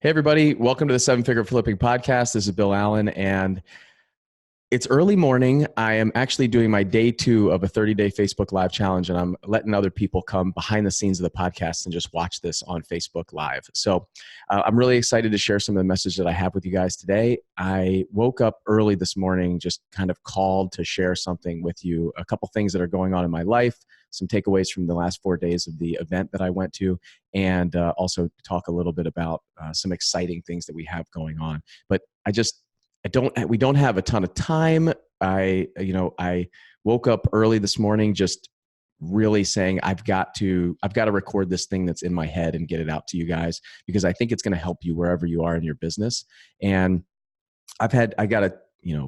Hey, everybody. Welcome to the Seven Figure Flipping Podcast. This is Bill Allen, and it's early morning. I am actually doing my day 2 of a 30-day Facebook Live challenge, and I'm letting other people come behind the scenes of the podcast and just watch this on Facebook Live. So I'm really excited to share some of the message that I have with you guys today. I woke up early this morning, just kind of called to share something with you, a couple things that are going on in my life, some takeaways from the last 4 days of the event that I went to, and also talk a little bit about some exciting things that we have going on. But we don't have a ton of time. I woke up early this morning just really saying I've got to record this thing that's in my head and get it out to you guys, because I think it's going to help you wherever you are in your business. And I got to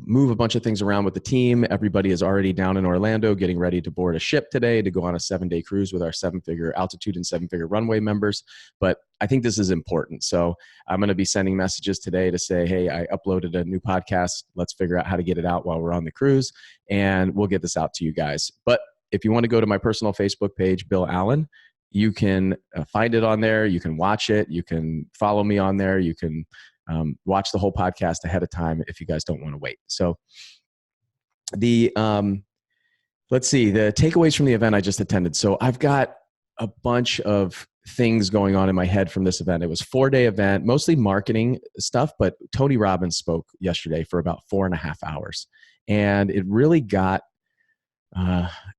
move a bunch of things around with the team. Everybody is already down in Orlando getting ready to board a ship today to go on a 7-day cruise with our 7-figure altitude and 7-figure runway members. But I think this is important. So I'm going to be sending messages today to say, hey, I uploaded a new podcast. Let's figure out how to get it out while we're on the cruise, and we'll get this out to you guys. But if you want to go to my personal Facebook page, Bill Allen, you can find it on there. You can watch it. You can follow me on there. You can watch the whole podcast ahead of time if you guys don't want to wait. So let's see, the takeaways from the event I just attended. So I've got a bunch of things going on in my head from this event. It was a 4-day event, mostly marketing stuff, but Tony Robbins spoke yesterday for about 4.5 hours. And it really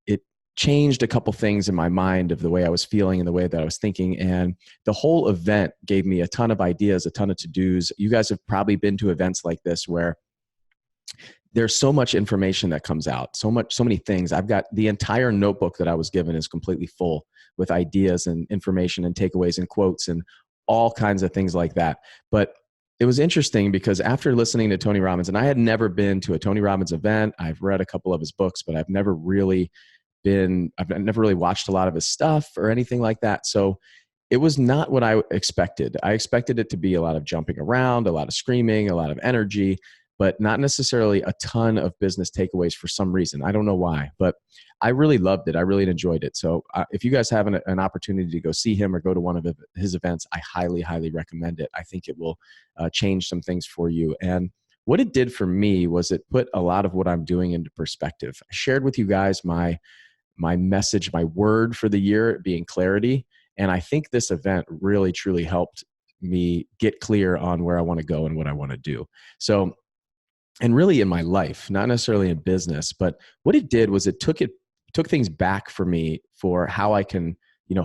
it changed a couple things in my mind of the way I was feeling and the way that I was thinking. And the whole event gave me a ton of ideas, a ton of to-dos. You guys have probably been to events like this where there's so much information that comes out, so many things. I've got the entire notebook that I was given is completely full with ideas and information and takeaways and quotes and all kinds of things like that. But it was interesting because after listening to Tony Robbins, and I had never been to a Tony Robbins event, I've read a couple of his books, but I've never really watched a lot of his stuff or anything like that. So it was not what I expected. I expected it to be a lot of jumping around, a lot of screaming, a lot of energy, but not necessarily a ton of business takeaways for some reason. I don't know why, but I really loved it. I really enjoyed it. So if you guys have an opportunity to go see him or go to one of his events, I highly, highly recommend it. I think it will change some things for you. And what it did for me was it put a lot of what I'm doing into perspective. I shared with you guys my message, my word for the year being clarity. And I think this event really, truly helped me get clear on where I want to go and what I want to do. So, and really in my life, not necessarily in business, but what it did was it took things back for me for how I can,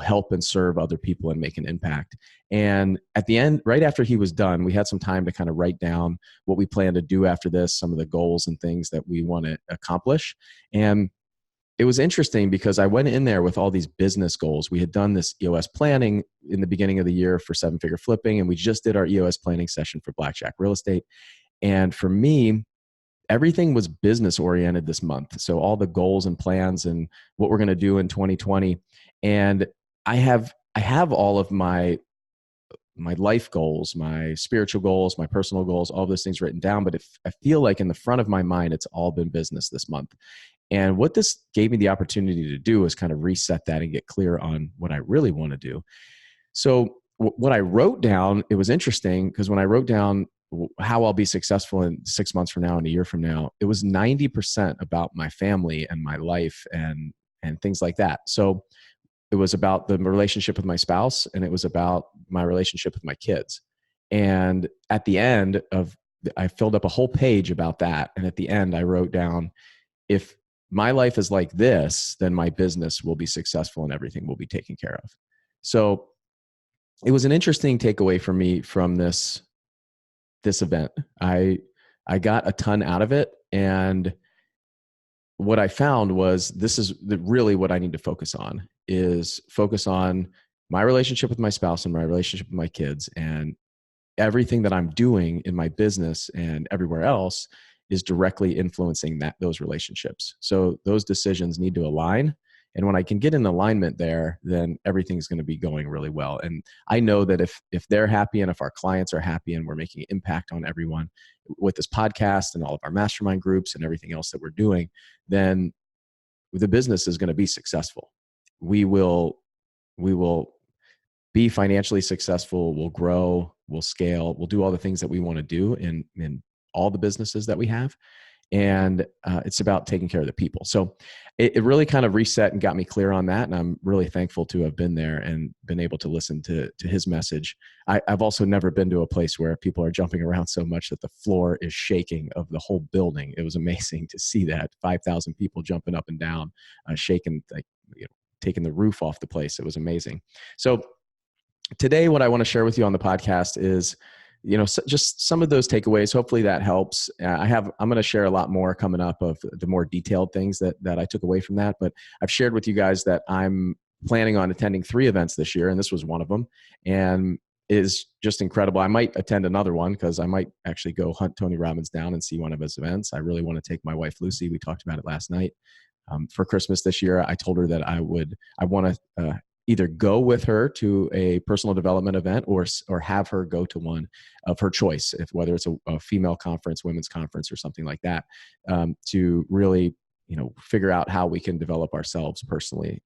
help and serve other people and make an impact. And at the end, right after he was done, we had some time to kind of write down what we plan to do after this, some of the goals and things that we want to accomplish. And it was interesting because I went in there with all these business goals. We had done this EOS planning in the beginning of the year for 7-figure flipping, and we just did our EOS planning session for Blackjack Real Estate. And for me, everything was business oriented this month. So all the goals and plans and what we're going to do in 2020. And I have all of my life goals, my spiritual goals, my personal goals, all of those things written down. But I feel like in the front of my mind, it's all been business this month. And what this gave me the opportunity to do is kind of reset that and get clear on what I really want to do. So what I wrote down, it was interesting because when I wrote down how I'll be successful in 6 months from now and a year from now, it was 90% about my family and my life and things like that. So it was about the relationship with my spouse, and it was about my relationship with my kids. And at the end I filled up a whole page about that. And at the end, I wrote down, if my life is like this, then my business will be successful and everything will be taken care of. So it was an interesting takeaway for me from this event. I got a ton out of it. And what I found was this is really what I need to focus on my relationship with my spouse and my relationship with my kids, and everything that I'm doing in my business and everywhere else is directly influencing those relationships. So those decisions need to align. And when I can get in alignment there, then everything's going to be going really well. And I know that if they're happy and if our clients are happy and we're making impact on everyone with this podcast and all of our mastermind groups and everything else that we're doing, then the business is going to be successful. We will be financially successful, we'll grow, we'll scale, we'll do all the things that we want to do in all the businesses that we have. And it's about taking care of the people. So it really kind of reset and got me clear on that. And I'm really thankful to have been there and been able to listen to his message. I've also never been to a place where people are jumping around so much that the floor is shaking of the whole building. It was amazing to see that 5,000 people jumping up and down, shaking, like, taking the roof off the place. It was amazing. So today, what I want to share with you on the podcast is, just some of those takeaways. Hopefully that helps. I'm going to share a lot more coming up of the more detailed things that I took away from that. But I've shared with you guys that I'm planning on attending 3 events this year, and this was one of them, and is just incredible. I might attend another one because I might actually go hunt Tony Robbins down and see one of his events. I really want to take my wife, Lucy. We talked about it last night. For Christmas this year, I told her that I want to either go with her to a personal development event or have her go to one of her choice, whether it's a female conference, women's conference, or something like that, to really, figure out how we can develop ourselves personally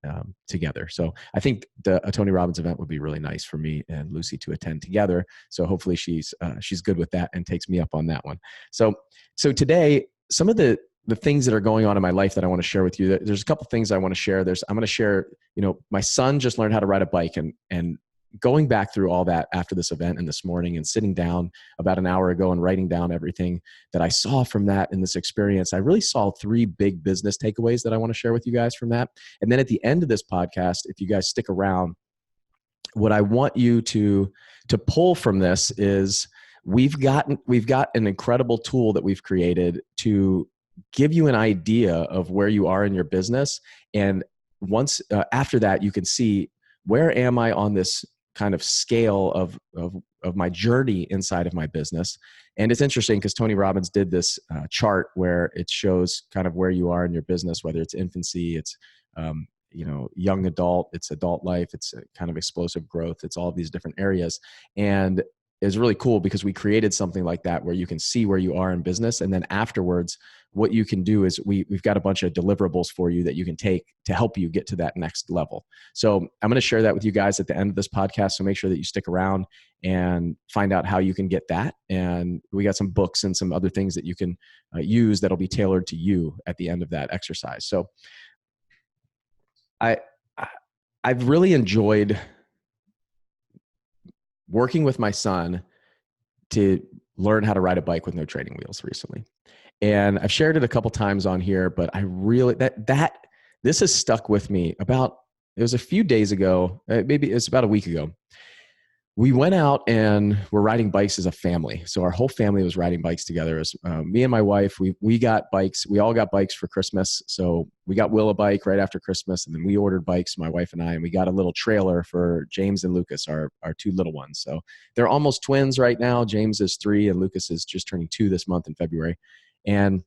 together. So I think a Tony Robbins event would be really nice for me and Lucy to attend together. So hopefully she's good with that and takes me up on that one. So today, some of the things that are going on in my life that I want to share with you. There's a couple things I want to share. I'm going to share, my son just learned how to ride a bike, and going back through all that after this event and this morning and sitting down about an hour ago and writing down everything that I saw from that in this experience, I really saw 3 big business takeaways that I want to share with you guys from that. And then at the end of this podcast, if you guys stick around, what I want you to pull from this is we've got an incredible tool that we've created to give you an idea of where you are in your business. And once after that, you can see, where am I on this kind of scale of my journey inside of my business. And it's interesting because Tony Robbins did this chart where it shows kind of where you are in your business, whether it's infancy, it's young adult, it's adult life, it's a kind of explosive growth, it's all of these different areas. And it's really cool because we created something like that where you can see where you are in business. And then afterwards, what you can do is we've got a bunch of deliverables for you that you can take to help you get to that next level. So I'm going to share that with you guys at the end of this podcast. So make sure that you stick around and find out how you can get that. And we got some books and some other things that you can use that'll be tailored to you at the end of that exercise. So I've really enjoyed working with my son to learn how to ride a bike with no training wheels recently. And I've shared it a couple times on here, but I really, this has stuck with me. It was a few days ago, maybe it's about a week ago. We went out and we're riding bikes as a family. So our whole family was riding bikes together. As me and my wife, we got bikes. We all got bikes for Christmas. So we got Will a bike right after Christmas, and then we ordered bikes, my wife and I, and we got a little trailer for James and Lucas, our 2 little ones. So they're almost twins right now. James is 3 and Lucas is just turning 2 this month in February. And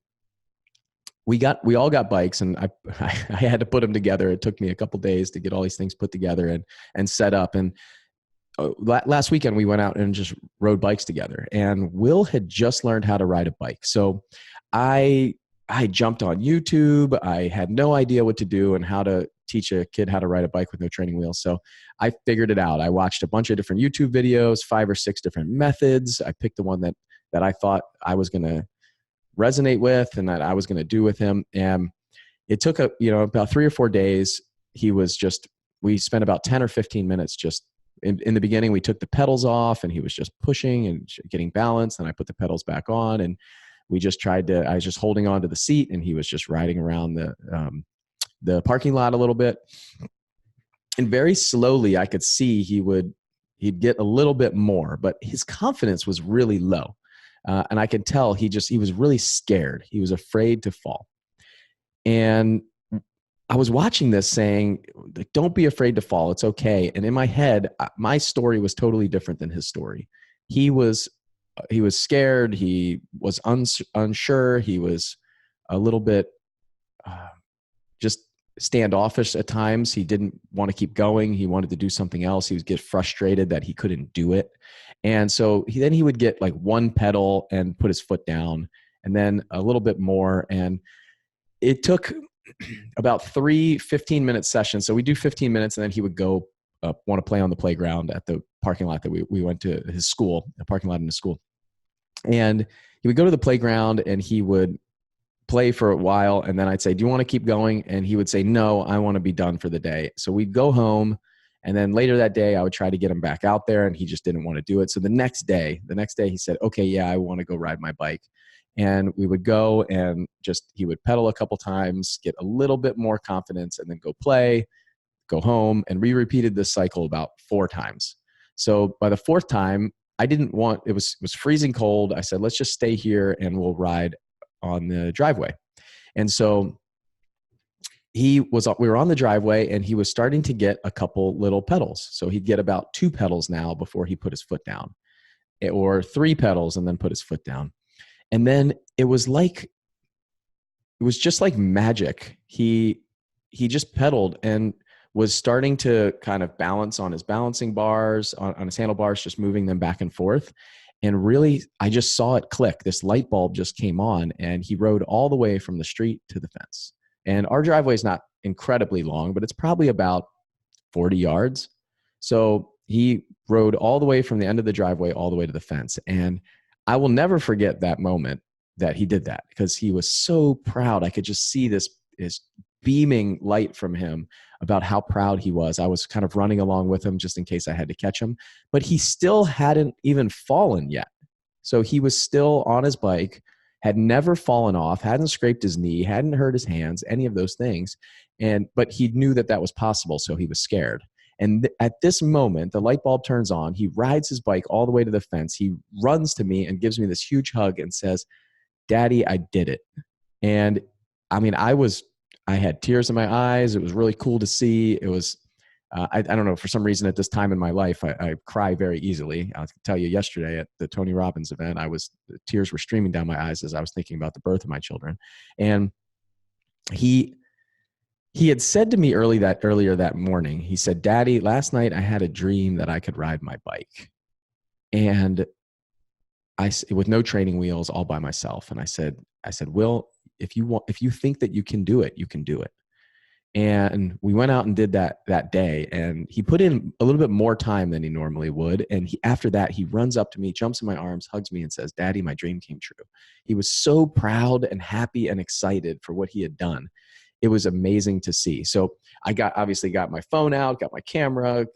we all got bikes, and I had to put them together. It took me a couple days to get all these things put together and set up. And last weekend we went out and just rode bikes together, and Will had just learned how to ride a bike. So I jumped on YouTube. I had no idea what to do and how to teach a kid how to ride a bike with no training wheels. So I figured it out. I watched a bunch of different YouTube videos, 5 or 6 different methods. I picked the one that I thought I was going to resonate with and that I was going to do with him. And it took about 3 or 4 days. We spent about 10 or 15 minutes just in the beginning. We took the pedals off and he was just pushing and getting balance. And I put the pedals back on, and we just I was just holding on to the seat, and he was just riding around the parking lot a little bit. And very slowly I could see he'd get a little bit more, but his confidence was really low. And I could tell he was really scared. He was afraid to fall. And I was watching this saying, don't be afraid to fall. It's okay. And in my head, my story was totally different than his story. He was scared. He was unsure. He was a little bit just standoffish at times. He didn't want to keep going. He wanted to do something else. He would get frustrated that he couldn't do it. And so he would get like one pedal and put his foot down, and then a little bit more. And it took about 3 15-minute sessions. So we do 15 minutes, and then he would go want to play on the playground at the parking lot that we went to his school, a parking lot in his school. And he would go to the playground and he would play for a while. And then I'd say, do you want to keep going? And he would say, no, I want to be done for the day. So we'd go home. And then later that day, I would try to get him back out there and he just didn't want to do it. So the next day he said, okay, yeah, I want to go ride my bike. And we would go and he would pedal a couple times, get a little bit more confidence, and then go play, go home. And we repeated this cycle about 4 times. So by the 4th time, it was freezing cold. I said, let's just stay here and we'll ride on the driveway. And so we were on the driveway and he was starting to get a couple little pedals. So he'd get about 2 pedals now before he put his foot down, or 3 pedals and then put his foot down. And then it was just like magic. He just pedaled and was starting to kind of balance on his balancing bars, on his handlebars, just moving them back and forth. And really, I just saw it click. This light bulb just came on and he rode all the way from the street to the fence. And our driveway is not incredibly long, but it's probably about 40 yards. So he rode all the way from the end of the driveway all the way to the fence. And I will never forget that moment that he did that, because he was so proud. I could just see this beaming light from him about how proud he was. I was kind of running along with him just in case I had to catch him, but he still hadn't even fallen yet. So he was still on his bike, had never fallen off, hadn't scraped his knee, hadn't hurt his hands, any of those things. But he knew that was possible, so he was scared. And at this moment, the light bulb turns on. He rides his bike all the way to the fence. He runs to me and gives me this huge hug and says, "Daddy, I did it." And I mean, I had tears in my eyes. It was really cool to see. It was, I don't know, for some reason at this time in my life, I cry very easily. I'll tell you, yesterday at the Tony Robbins event, tears were streaming down my eyes as I was thinking about the birth of my children. And he had said to me earlier that morning, he said, "Daddy, last night I had a dream that I could ride my bike, and with no training wheels, all by myself." And I said, "Will, if you think that you can do it, you can do it." And we went out and did that day, and he put in a little bit more time than he normally would. And after that, he runs up to me, jumps in my arms, hugs me, and says, "Daddy, my dream came true." He was so proud and happy and excited for what he had done. It was amazing to see. So I obviously got my phone out, got my camera.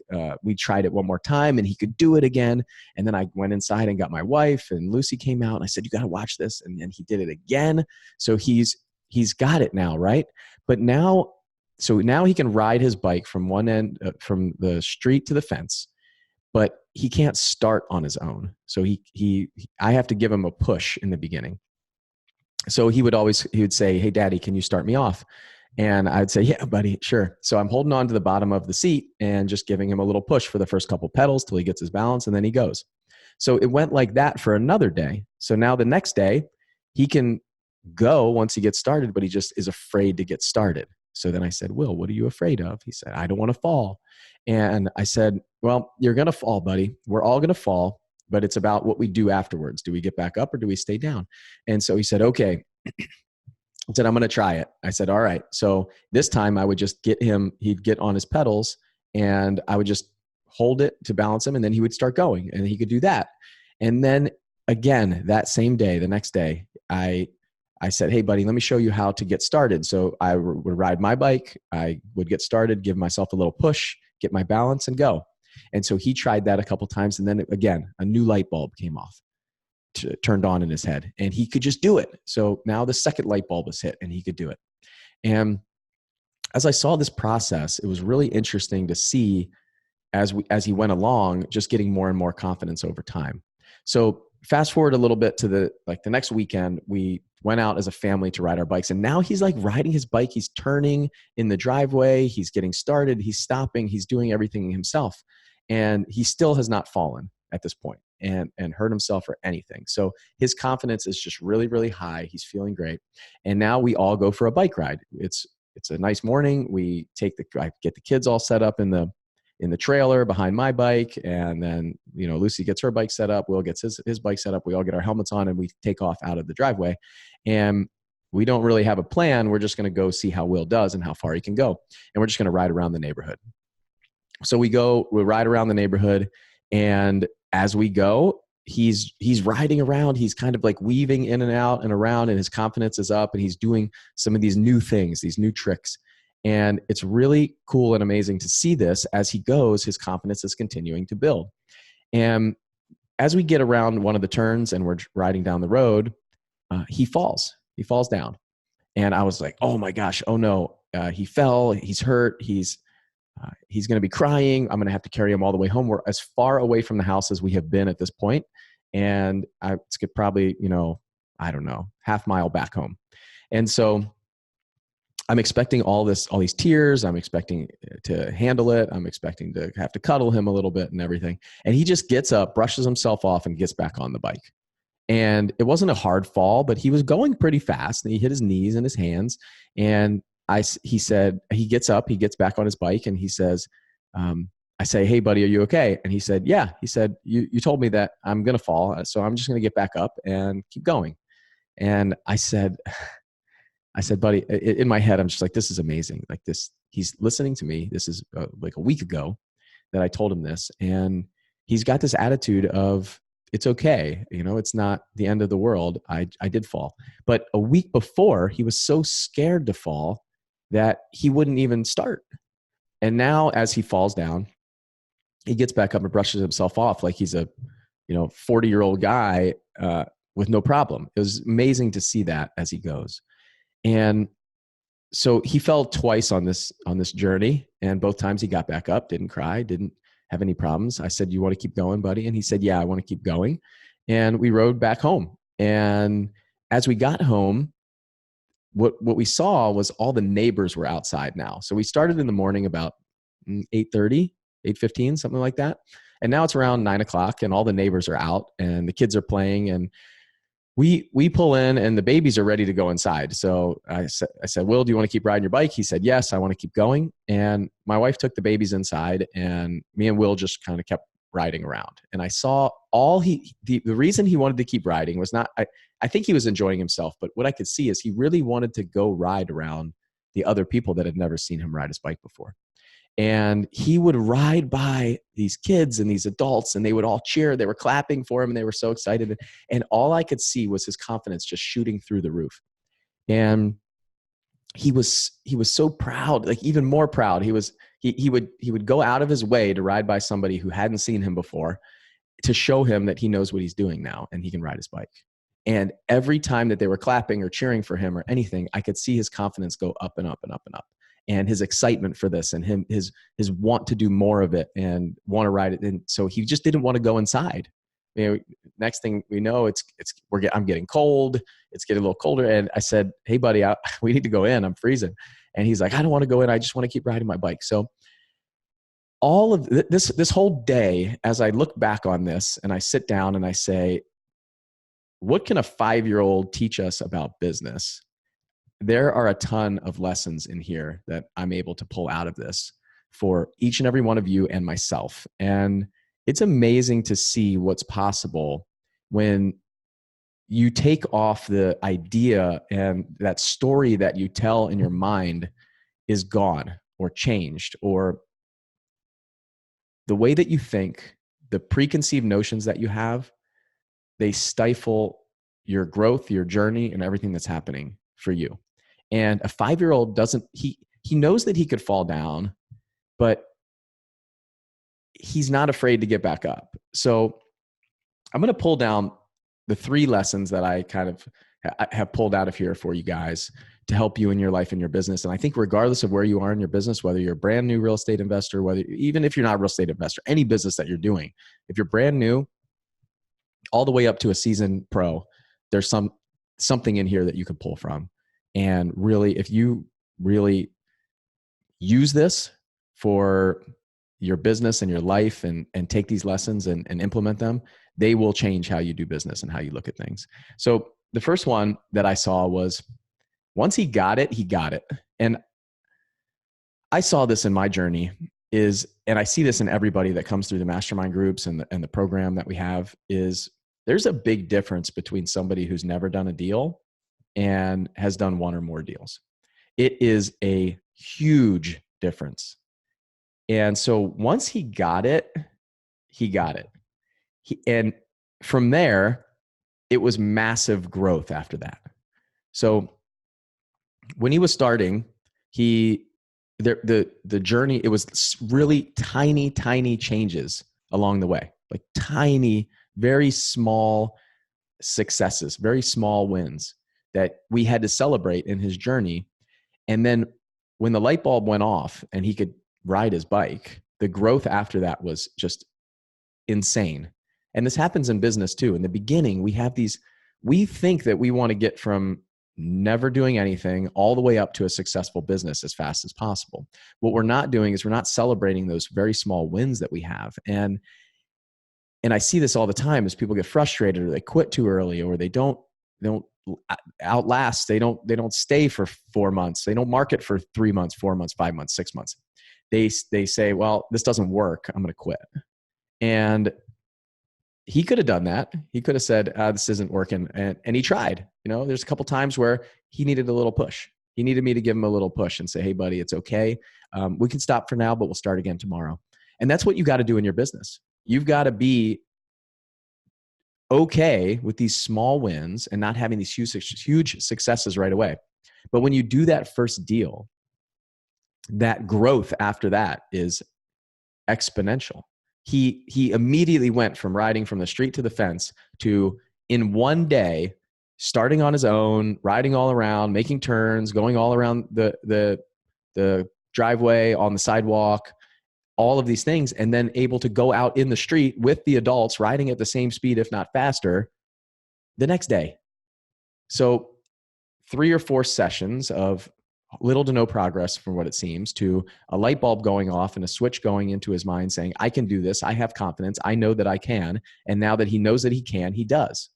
We tried it one more time and he could do it again. And then I went inside and got my wife, and Lucy came out and I said, "You got to watch this." And he did it again. So he's got it now, right? But now he can ride his bike from one end, from the street to the fence, but he can't start on his own. So I have to give him a push in the beginning. So he would say, "Hey, Daddy, can you start me off?" And I'd say, "Yeah, buddy, sure." So I'm holding on to the bottom of the seat and just giving him a little push for the first couple pedals till he gets his balance, and then he goes. So it went like that for another day. So now the next day he can go once he gets started, but he just is afraid to get started. So then I said, "Will, what are you afraid of?" He said, "I don't want to fall." And I said, "Well, you're going to fall, buddy. We're all going to fall, but it's about what we do afterwards. Do we get back up or do we stay down?" And so he said, "Okay." I said, "I'm going to try it." I said, "All right." So this time I would just he'd get on his pedals and I would just hold it to balance him, and then he would start going and he could do that. And then again, that same day, the next day, I said, "Hey buddy, let me show you how to get started." So I would ride my bike. I would get started, give myself a little push, get my balance and go. And so he tried that a couple times. And then again, a new light bulb came off. Turned on in his head, and he could just do it. So now the second light bulb was hit and he could do it. And as I saw this process, it was really interesting to see as he went along, just getting more and more confidence over time. So fast forward a little bit to the next weekend, we went out as a family to ride our bikes, and now he's like riding his bike. He's turning in the driveway. He's getting started. He's stopping. He's doing everything himself. And he still has not fallen at this point and hurt himself or anything. So his confidence is just really, really high. He's feeling great. And now we all go for a bike ride. It's a nice morning. I get the kids all set up in the trailer behind my bike. And then, Lucy gets her bike set up. Will gets his bike set up. We all get our helmets on and we take off out of the driveway. And we don't really have a plan. We're just going to go see how Will does and how far he can go. And we're just going to ride around the neighborhood. So we ride around the neighborhood, and as we go, he's riding around. He's kind of like weaving in and out and around, and his confidence is up, and he's doing some of these new things, these new tricks. And it's really cool and amazing to see this. As he goes, his confidence is continuing to build. And as we get around one of the turns and we're riding down the road, he falls. He falls down. And I was like, oh my gosh, oh no, he fell. He's hurt. He's going to be crying. I'm going to have to carry him all the way home. We're as far away from the house as we have been at this point. And it's probably, I don't know, half mile back home. And so I'm expecting all these tears. I'm expecting to handle it. I'm expecting to have to cuddle him a little bit and everything. And he just gets up, brushes himself off, and gets back on the bike. And it wasn't a hard fall, but he was going pretty fast, and he hit his knees and his hands. And he said, he gets up, he gets back on his bike, and he says, I say, hey buddy, are you okay? And he said, yeah. He said, you told me that I'm going to fall. So I'm just going to get back up and keep going. And I said, buddy, in my head, I'm just like, this is amazing. Like this, he's listening to me. This is like a week ago that I told him this. And he's got this attitude of, it's okay. It's not the end of the world. I did fall. But a week before, he was so scared to fall that he wouldn't even start. And now as he falls down, he gets back up and brushes himself off like he's a 40-year-old guy with no problem. It was amazing to see that as he goes. And so he fell twice on this journey, and both times he got back up, didn't cry, didn't have any problems. I said, you want to keep going, buddy? And he said, yeah, I want to keep going. And we rode back home. And as we got home, what we saw was all the neighbors were outside now. So we started in the morning about 8:30, 8:15, something like that. And now it's around 9 o'clock, and all the neighbors are out, and the kids are playing, and we pull in, and the babies are ready to go inside. So I said, Will, do you want to keep riding your bike? He said, yes, I want to keep going. And my wife took the babies inside, and me and Will just kind of kept riding around. And I saw the reason he wanted to keep riding was not, I think he was enjoying himself, but what I could see is he really wanted to go ride around the other people that had never seen him ride his bike before. And he would ride by these kids and these adults, and they would all cheer. They were clapping for him, and they were so excited. And all I could see was his confidence just shooting through the roof. And he was so proud, like even more proud. He would go out of his way to ride by somebody who hadn't seen him before, to show him that he knows what he's doing now and he can ride his bike. And every time that they were clapping or cheering for him or anything, I could see his confidence go up and up and up and up. And his excitement for this, and his want to do more of it and want to ride it. And so he just didn't want to go inside. Next thing we know, I'm getting cold. It's getting a little colder. And I said, hey buddy, we need to go in. I'm freezing. And he's like, I don't want to go in. I just want to keep riding my bike. So all of this whole day, as I look back on this and I sit down and I say, what can a 5-year-old teach us about business? There are a ton of lessons in here that I'm able to pull out of this for each and every one of you and myself. And it's amazing to see what's possible when you take off the idea and that story that you tell in your mind is gone or changed, or the way that you think, the preconceived notions that you have, they stifle your growth, your journey, and everything that's happening for you. And a 5-year-old he knows that he could fall down, but he's not afraid to get back up. So I'm going to pull down the 3 lessons that I kind of have pulled out of here for you guys to help you in your life and your business. And I think regardless of where you are in your business, whether you're a brand new real estate investor, even if you're not a real estate investor, any business that you're doing, if you're brand new, all the way up to a seasoned pro, there's something in here that you can pull from. And really, if you really use this for your business and your life and take these lessons and implement them, they will change how you do business and how you look at things. So the first one that I saw was, once he got it, he got it. And I saw this in my journey and I see this in everybody that comes through the mastermind groups and the program that we have, is there's a big difference between somebody who's never done a deal and has done 1 or more deals. It is a huge difference. And so once he got it, he got it. And from there, it was massive growth after that. So when he was starting, he the journey, it was really tiny changes along the way, like tiny, very small successes, very small wins that we had to celebrate in his journey. And then when the light bulb went off and he could ride his bike, the growth after that was just insane. And this happens in business too. In the beginning, we think that we want to get from never doing anything all the way up to a successful business as fast as possible. What we're not doing is we're not celebrating those very small wins that we have. And I see this all the time as people get frustrated or they quit too early or they don't outlast. They don't stay for 4 months. They don't market for 3 months, 4 months, 5 months, 6 months. They say, well, this doesn't work. I'm going to quit. And he could have done that. He could have said, this isn't working. And he tried. There's a couple times where he needed a little push. He needed me to give him a little push and say, hey, buddy, it's okay. We can stop for now, but we'll start again tomorrow. And that's what you got to do in your business. You've got to be okay with these small wins and not having these huge successes right away. But when you do that first deal, that growth after that is exponential. He immediately went from riding from the street to the fence to, in one day, starting on his own, riding all around, making turns, going all around the driveway, on the sidewalk, all of these things, and then able to go out in the street with the adults riding at the same speed, if not faster, the next day. So 3 or 4 sessions of little to no progress from what it seems, to a light bulb going off and a switch going into his mind saying, I can do this. I have confidence. I know that I can. And now that he knows that he can, he does.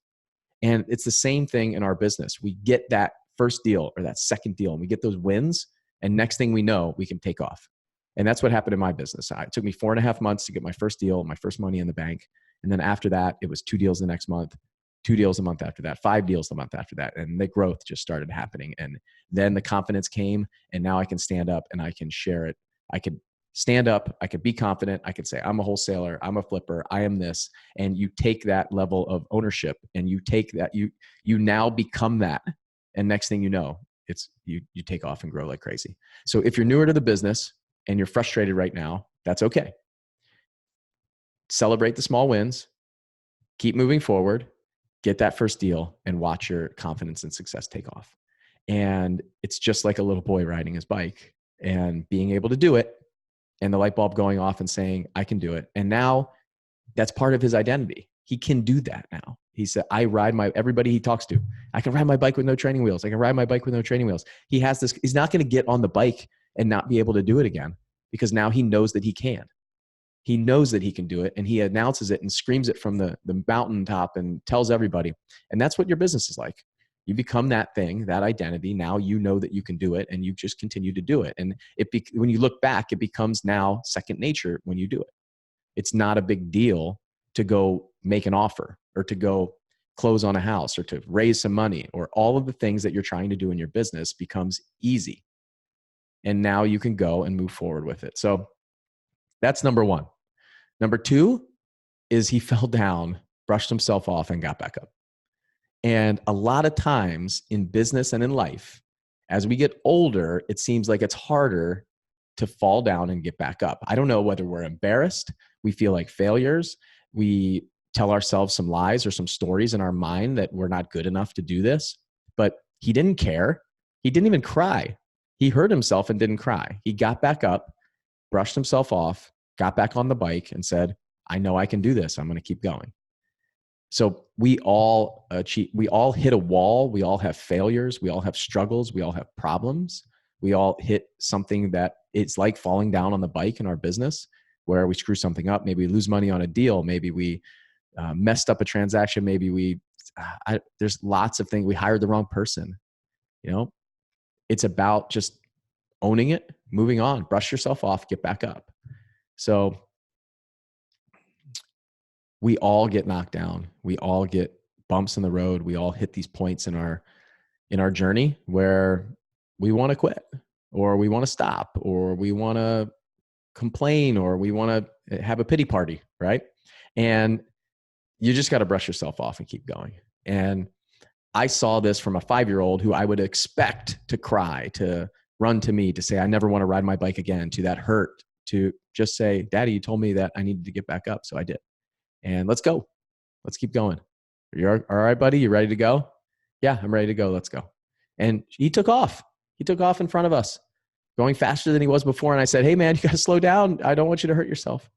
And it's the same thing in our business. We get that first deal or that second deal and we get those wins. And next thing we know, we can take off. And that's what happened in my business. It took me 4.5 months to get my first deal, my first money in the bank. And then after that, it was 2 deals the next month, 2 deals a month after that, 5 deals the month after that. And the growth just started happening. And then the confidence came, and now I can stand up and I can share it. I could stand up, I could be confident. I could say, I'm a wholesaler, I'm a flipper, I am this. And you take that level of ownership and you take that, you now become that. And next thing you know, it's you take off and grow like crazy. So if you're newer to the business and you're frustrated right now, that's okay. Celebrate the small wins, keep moving forward, get that first deal, and watch your confidence and success take off. And it's just like a little boy riding his bike and being able to do it, and the light bulb going off and saying, I can do it. And now that's part of his identity. He can do that now. He said, everybody he talks to, I can ride my bike with no training wheels. I can ride my bike with no training wheels. He has this, he's not going to get on the bike and not be able to do it again, because now he knows that he can. He knows that he can do it, and he announces it and screams it from the mountaintop and tells everybody. And that's what your business is like. You become that thing, that identity. Now you know that you can do it, and you just continue to do it. And when you look back, it becomes now second nature when you do it. It's not a big deal to go make an offer or to go close on a house or to raise some money, or all of the things that you're trying to do in your business becomes easy. And now you can go and move forward with it. So that's number 1. Number 2 is he fell down, brushed himself off, and got back up. And a lot of times in business and in life, as we get older, it seems like it's harder to fall down and get back up. I don't know whether we're embarrassed, we feel like failures, we tell ourselves some lies or some stories in our mind that we're not good enough to do this. But he didn't care. He didn't even cry. He hurt himself and didn't cry. He got back up, brushed himself off, got back on the bike, and said, I know I can do this. I'm going to keep going. So we all hit a wall. We all have failures. We all have struggles. We all have problems. We all hit something that it's like falling down on the bike in our business, where we screw something up. Maybe we lose money on a deal. Maybe we messed up a transaction. Maybe there's lots of things. We hired the wrong person. It's about just owning it, moving on, brush yourself off, get back up. So we all get knocked down. We all get bumps in the road. We all hit these points in our journey where we want to quit, or we want to stop, or we want to complain or we want to have a pity party, right? And you just got to brush yourself off and keep going. And I saw this from a 5-year-old who I would expect to cry, to run to me, to say, I never want to ride my bike again, to that hurt, to just say, Daddy, you told me that I needed to get back up. So I did. And let's go. Let's keep going. You're all right, buddy? You ready to go? Yeah, I'm ready to go. Let's go. And he took off. He took off in front of us, going faster than he was before. And I said, hey, man, you got to slow down. I don't want you to hurt yourself.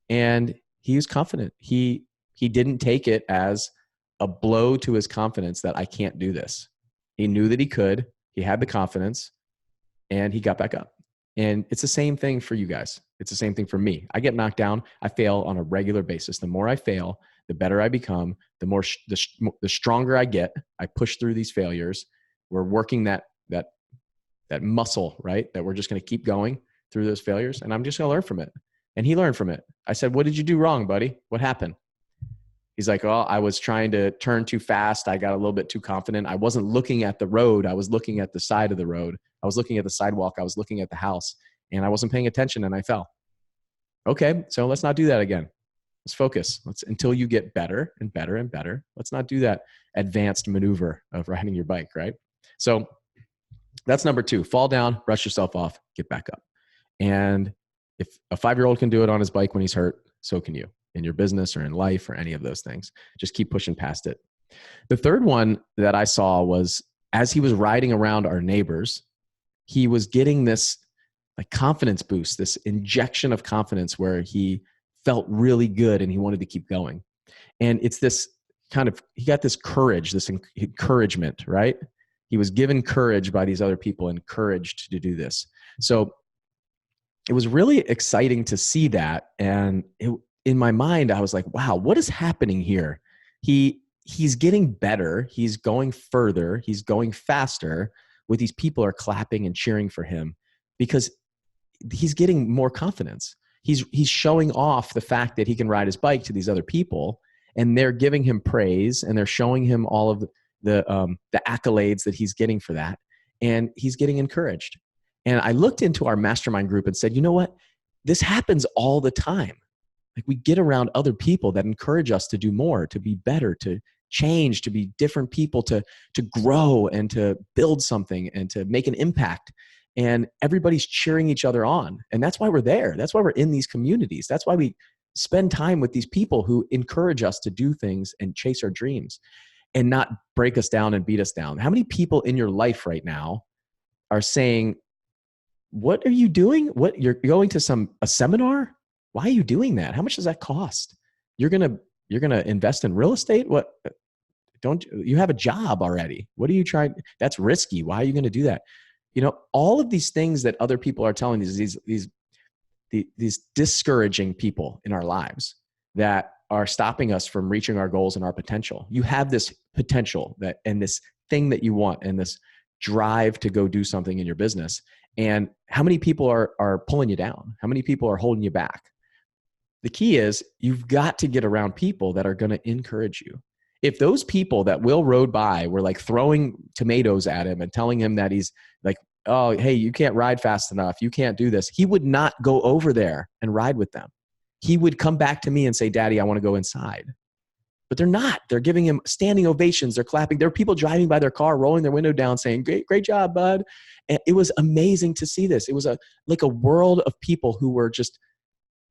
And he was confident. He didn't take it as a blow to his confidence that I can't do this. He knew that he could. He had the confidence, and he got back up. And it's the same thing for you guys. It's the same thing for me. I get knocked down. I fail on a regular basis. The more I fail, the better I become, the stronger I get. I push through these failures. We're working that muscle, right? That we're just going to keep going through those failures, and I'm just going to learn from it. And he learned from it. I said, what did you do wrong, buddy? What happened? He's like, oh, I was trying to turn too fast. I got a little bit too confident. I wasn't looking at the road. I was looking at the side of the road. I was looking at the sidewalk. I was looking at the house, and I wasn't paying attention, and I fell. Okay, so let's not do that again. Let's focus. Until you get better and better and better. Let's not do that advanced maneuver of riding your bike, right? So that's number 2. Fall down, brush yourself off, get back up. And if a 5-year-old can do it on his bike when he's hurt, so can you in your business or in life or any of those things. Just keep pushing past it. The third one that I saw was as he was riding around our neighbors, he was getting this like confidence boost, this injection of confidence where he felt really good and he wanted to keep going. And it's this kind of, he got this courage, this encouragement, right? He was given courage by these other people, encouraged to do this. So it was really exciting to see that. And in my mind, I was like, wow, what is happening here? He's getting better. He's going further. He's going faster with these people are clapping and cheering for him because he's getting more confidence. He's showing off the fact that he can ride his bike to these other people, and they're giving him praise and they're showing him all of the accolades that he's getting for that. And he's getting encouraged. And I looked into our mastermind group and said, you know what? This happens all the time. Like we get around other people that encourage us to do more, to be better, to change, to be different people, to grow and to build something and to make an impact. And everybody's cheering each other on. And that's why we're there. That's why we're in these communities. That's why we spend time with these people who encourage us to do things and chase our dreams and not break us down and beat us down. How many people in your life right now are saying, what are you doing? What, you're going to a seminar? Why are you doing that? How much does that cost? You're going to invest in real estate? What? Don't you have a job already? What are you trying? That's risky. Why are you going to do that? You know, all of these things that other people are telling these discouraging people in our lives that are stopping us from reaching our goals and our potential. You have this potential and this thing that you want and this drive to go do something in your business. And how many people are pulling you down? How many people are holding you back? The key is you've got to get around people that are going to encourage you. If those people that Will rode by were like throwing tomatoes at him and telling him that he's like, oh, hey, you can't ride fast enough. You can't do this. He would not go over there and ride with them. He would come back to me and say, Daddy, I want to go inside. But they're not. They're giving him standing ovations. They're clapping. There are people driving by their car, rolling their window down saying, great job, bud. And it was amazing to see this. It was like a world of people who were just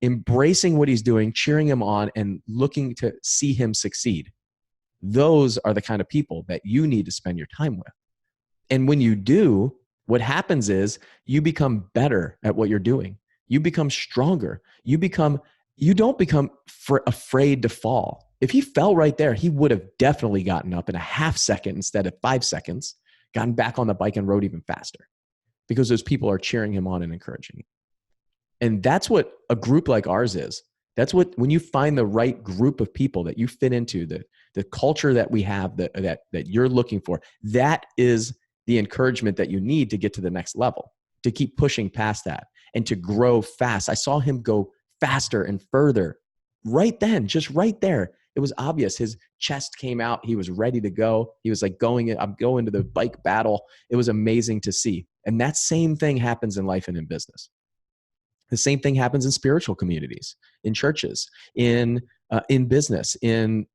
embracing what he's doing, cheering him on, and looking to see him succeed. Those are the kind of people that you need to spend your time with. And when you do, what happens is you become better at what you're doing. You become stronger. You don't become afraid to fall. If he fell right there, he would have definitely gotten up in a half second instead of 5 seconds, gotten back on the bike and rode even faster because those people are cheering him on and encouraging him. And that's what a group like ours is. That's what, when you find the right group of people that you fit into, the culture that we have that you're looking for, that is the encouragement that you need to get to the next level, to keep pushing past that and to grow fast. I saw him go faster and further right then, just right there. It was obvious. His chest came out. He was ready to go. He was like I'm going to the bike battle. It was amazing to see. And that same thing happens in life and in business. The same thing happens in spiritual communities, in churches, in business, in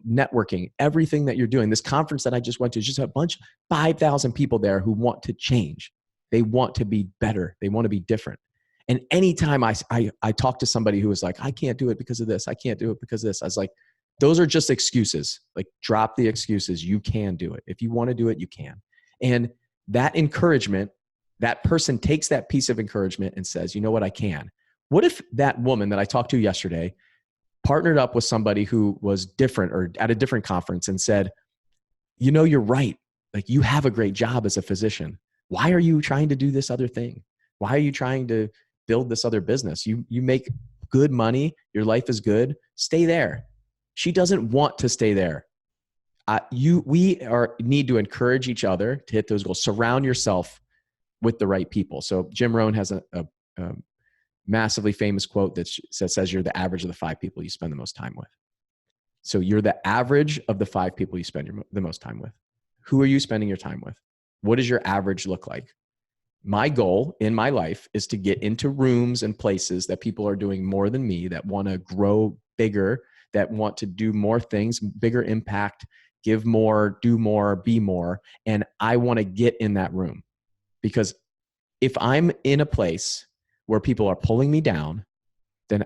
networking, everything that you're doing. This conference that I just went to is just a bunch, 5,000 people there who want to change. They want to be better. They want to be different. And anytime I talk to somebody who was like, I can't do it because of this, I can't do it because of this, I was like, those are just excuses. Like, drop the excuses. You can do it. If you want to do it, you can. And that encouragement, that person takes that piece of encouragement and says, you know what, I can. What if that woman that I talked to yesterday partnered up with somebody who was different or at a different conference and said, you know, you're right. Like, you have a great job as a physician. Why are you trying to do this other thing? Why are you trying to build this other business? You make good money. Your life is good. Stay there. She doesn't want to stay there. We need to encourage each other to hit those goals. Surround yourself with the right people. So Jim Rohn has a massively famous quote that says you're the average of the 5 people you spend the most time with. So you're the average of the 5 people you spend the most time with. Who are you spending your time with? What does your average look like? My goal in my life is to get into rooms and places that people are doing more than me, that want to grow bigger, that want to do more things, bigger impact, give more, do more, be more. And I want to get in that room, because if I'm in a place where people are pulling me down, then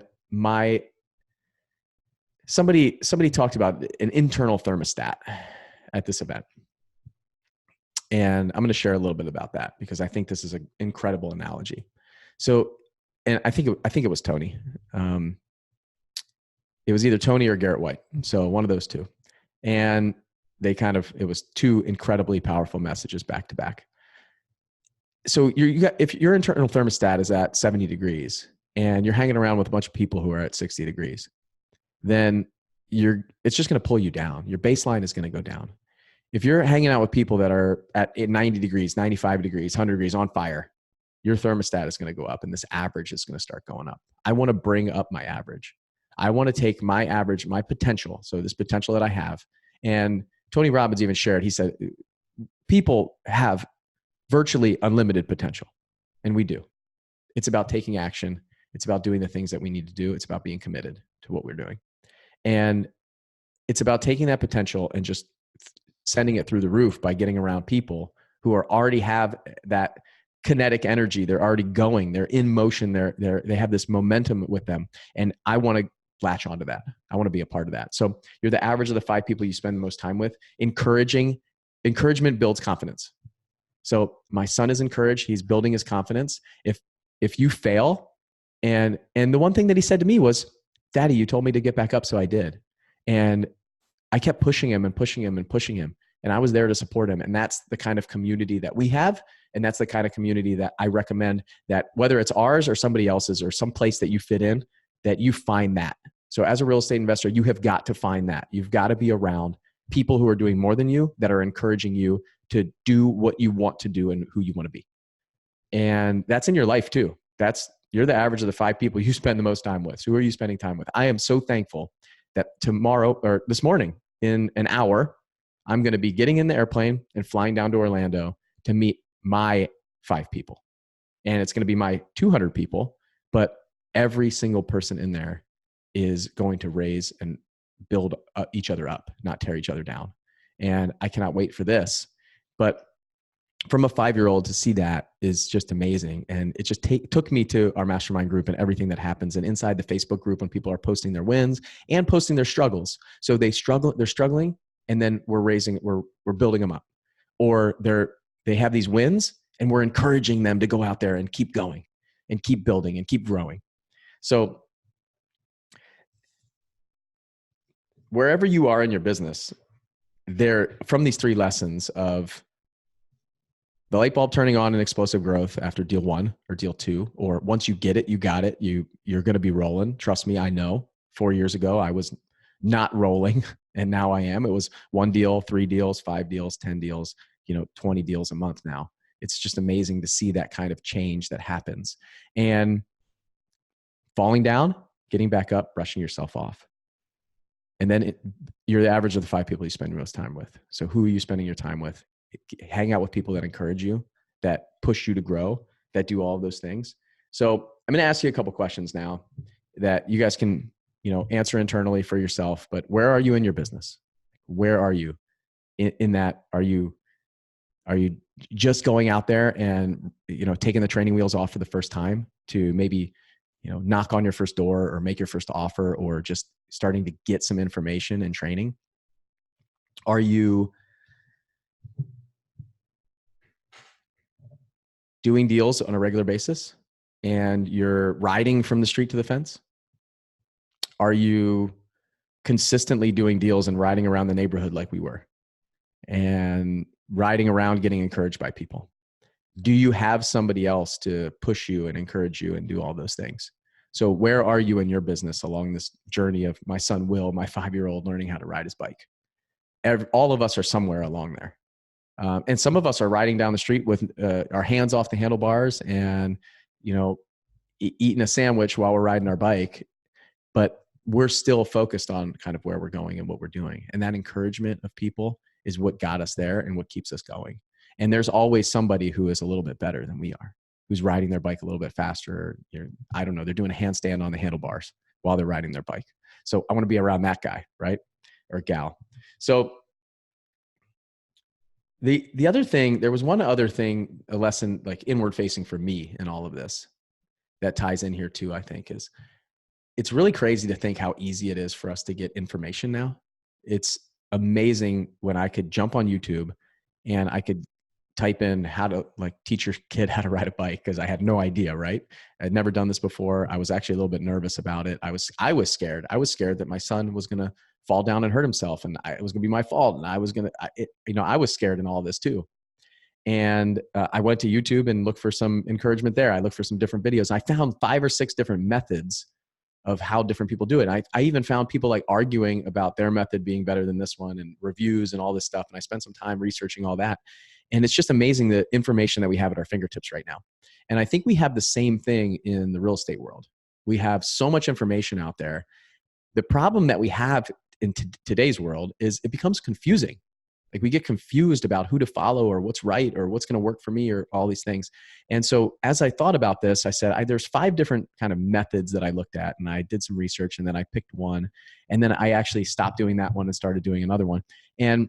somebody talked about an internal thermostat at this event. And I'm going to share a little bit about that because I think this is an incredible analogy. So, and I think it was Tony. It was either Tony or Garrett White. So one of those two. And it was 2 incredibly powerful messages back to back. So if your internal thermostat is at 70 degrees and you're hanging around with a bunch of people who are at 60 degrees, then it's just going to pull you down. Your baseline is going to go down. If you're hanging out with people that are at 90 degrees, 95 degrees, 100 degrees on fire, your thermostat is going to go up and this average is going to start going up. I want to bring up my average. I want to take my average, my potential, so this potential that I have. And Tony Robbins even shared, he said, people have virtually unlimited potential. And we do. It's about taking action. It's about doing the things that we need to do. It's about being committed to what we're doing. And it's about taking that potential and just sending it through the roof by getting around people who already have that kinetic energy. They're already going. They're in motion. They have this momentum with them. And I want to latch onto that. I want to be a part of that. So you're the average of the 5 people you spend the most time with. Encouragement builds confidence. So my son is encouraged. He's building his confidence. If you fail, and the one thing that he said to me was, Daddy, you told me to get back up, so I did. And I kept pushing him and pushing him and pushing him. And I was there to support him. And that's the kind of community that we have. And that's the kind of community that I recommend, that whether it's ours or somebody else's or some place that you fit in, that you find that. So as a real estate investor, you have got to find that. You've got to be around people who are doing more than you, that are encouraging you to do what you want to do and who you want to be. And that's in your life too. You're the average of the 5 people you spend the most time with. So who are you spending time with? I am so thankful that this morning in an hour, I'm going to be getting in the airplane and flying down to Orlando to meet my 5 people. And it's going to be my 200 people, but every single person in there is going to raise and build each other up, not tear each other down. And I cannot wait for this. But from a 5-year-old to see that is just amazing. And it just took me to our mastermind group and everything that happens. And inside the Facebook group, when people are posting their wins and posting their struggles. So they're struggling, and then we're building them up. Or they have these wins and we're encouraging them to go out there and keep going and keep building and keep growing. So wherever you are in your business, from these 3 lessons of the light bulb turning on and explosive growth after deal 1 or deal 2, or once you get it, you got it, you're going to be rolling. Trust me, I know. 4 years ago, I was not rolling, and now I am. It was 1 deal, 3 deals, 5 deals, 10 deals, 20 deals a month now. It's just amazing to see that kind of change that happens. And falling down, getting back up, brushing yourself off. And then you're the average of the 5 people you spend the most time with. So who are you spending your time with? Hang out with people that encourage you, that push you to grow, that do all of those things. So I'm going to ask you a couple questions now that you guys can, answer internally for yourself. But where are you in your business? Where are you in that? Are you just going out there and, taking the training wheels off for the first time to maybe, knock on your first door or make your first offer, or just starting to get some information and training? Are you doing deals on a regular basis and you're riding from the street to the fence? Are you consistently doing deals and riding around the neighborhood like we were, and riding around getting encouraged by people? Do you have somebody else to push you and encourage you and do all those things? So where are you in your business along this journey of my son Will, my 5-year-old, learning how to ride his bike? All of us are somewhere along there. And some of us are riding down the street with our hands off the handlebars and, eating a sandwich while we're riding our bike, but we're still focused on kind of where we're going and what we're doing. And that encouragement of people is what got us there and what keeps us going. And there's always somebody who is a little bit better than we are, who's riding their bike a little bit faster. I don't know, they're doing a handstand on the handlebars while they're riding their bike. So I want to be around that guy, right? Or gal. So the other thing, there was one other thing, a lesson like inward facing for me in all of this that ties in here too, I think, is it's really crazy to think how easy it is for us to get information now. It's amazing when I could jump on YouTube and I could type in how to teach your kid how to ride a bike, because I had no idea, right? I'd never done this before. I was actually a little bit nervous about it. I was scared. I was scared that my son was going to fall down and hurt himself, and it was going to be my fault. And I was scared in all of this too. And I went to YouTube and looked for some encouragement there. I looked for some different videos. I found 5 or 6 different methods of how different people do it. And I even found people arguing about their method being better than this one, and reviews and all this stuff. And I spent some time researching all that. And it's just amazing the information that we have at our fingertips right now. And I think we have the same thing in the real estate world. We have so much information out there. The problem that we have in today's world is it becomes confusing. We get confused about who to follow or what's right or what's going to work for me or all these things. And so as I thought about this, I said, there's 5 different kind of methods that I looked at, and I did some research, and then I picked one, and then I actually stopped doing that one and started doing another one. And,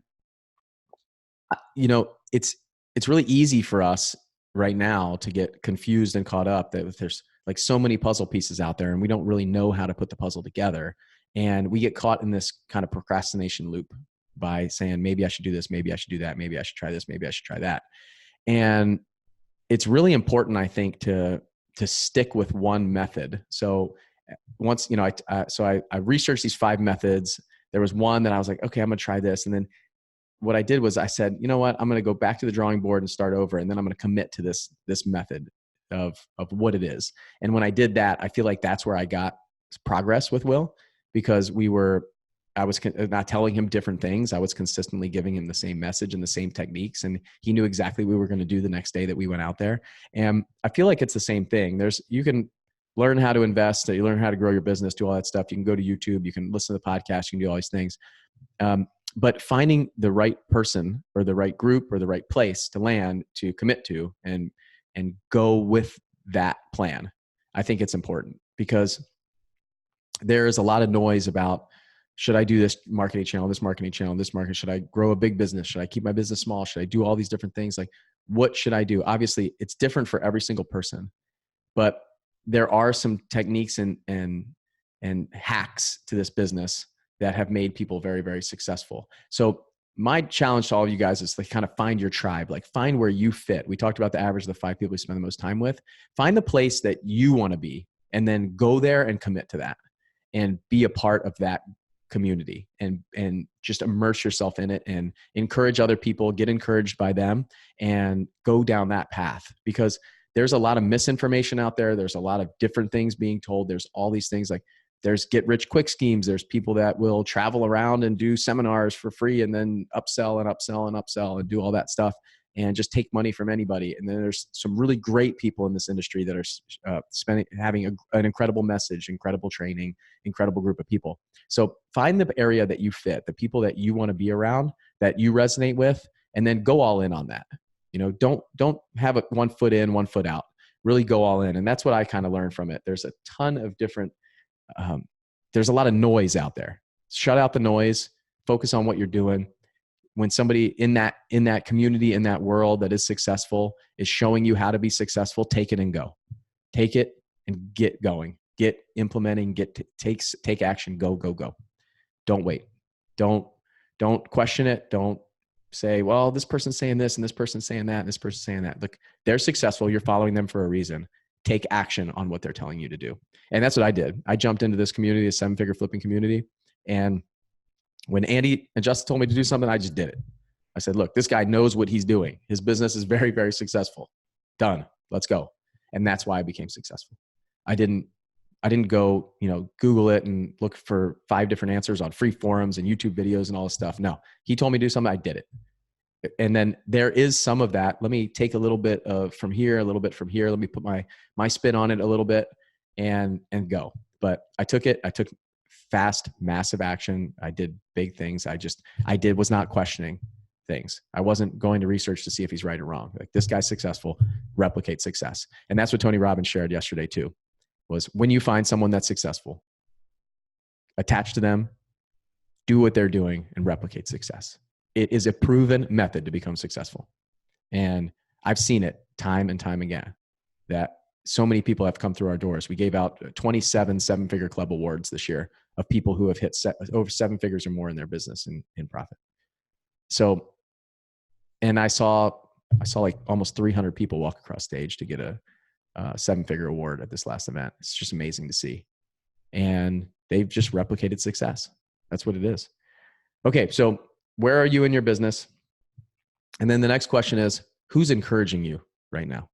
it's really easy for us right now to get confused and caught up that there's so many puzzle pieces out there, and we don't really know how to put the puzzle together. And we get caught in this kind of procrastination loop by saying, maybe I should do this, maybe I should do that, maybe I should try this, maybe I should try that. And it's really important, I think, to stick with one method. So once, I researched these 5 methods. There was one that I was like, okay, I'm going to try this. And then what I did was I said, you know what, I'm going to go back to the drawing board and start over. And then I'm going to commit to this method of what it is. And when I did that, I feel like that's where I got progress with Will, because I was not telling him different things. I was consistently giving him the same message and the same techniques. And he knew exactly what we were going to do the next day that we went out there. And I feel like it's the same thing. You can learn how to invest, you learn how to grow your business, do all that stuff. You can go to YouTube, you can listen to the podcast, you can do all these things. But finding the right person or the right group or the right place to land, to commit to, and go with that plan, I think it's important, because there is a lot of noise about, should I do this marketing channel, this marketing channel, this market? Should I grow a big business? Should I keep my business small? Should I do all these different things? What should I do? Obviously, it's different for every single person, but there are some techniques and hacks to this business that have made people very, very successful. So my challenge to all of you guys is to kind of find your tribe, find where you fit. We talked about the average of the 5 people we spend the most time with. Find the place that you want to be, and then go there and commit to that and be a part of that community, and just immerse yourself in it and encourage other people, get encouraged by them, and go down that path. Because there's a lot of misinformation out there. There's a lot of different things being told. There's all these things, there's get rich quick schemes. There's people that will travel around and do seminars for free and then upsell and upsell and upsell and do all that stuff and just take money from anybody. And then there's some really great people in this industry that are having an incredible message, incredible training, incredible group of people. So find the area that you fit, the people that you want to be around, that you resonate with, and then go all in on that. Don't have one foot in, one foot out. really go all in. And that's what I kind of learned from it. There's a ton of different, there's a lot of noise out there. Shut out the noise, focus on what you're doing. When somebody in that community, in that world that is successful is showing you how to be successful, take it and go. Take it and get going. Get implementing, take action, go, go, go. Don't wait. Don't question it. Don't say, well, this person's saying this and this person's saying that and this person's saying that. Look, they're successful. You're following them for a reason. Take action on what they're telling you to do. And that's what I did. I jumped into this community, a 7-figure flipping community. And when Andy and Justin told me to do something, I just did it. I said, look, this guy knows what he's doing. His business is very, very successful. Done. Let's go. And that's why I became successful. I didn't go, Google it and look for 5 different answers on free forums and YouTube videos and all this stuff. No, he told me to do something. I did it. And then there is some of that. Let me take a little bit of from here, a little bit from here. Let me put my spin on it a little bit and go. But I took it. I took fast, massive action. I did big things. Was not questioning things. I wasn't going to research to see if he's right or wrong. Like, this guy's successful, replicate success. And that's what Tony Robbins shared yesterday too, was when you find someone that's successful, attach to them, do what they're doing, and replicate success. It is a proven method to become successful. And I've seen it time and time again that so many people have come through our doors. We gave out 27 7-figure club awards this year of people who have hit over 7 figures or more in their business in profit. So, and I saw like almost 300 people walk across stage to get a 7-figure award at this last event. It's just amazing to see. And they've just replicated success. That's what it is. Okay. So where are you in your business? And then the next question is, who's encouraging you right now?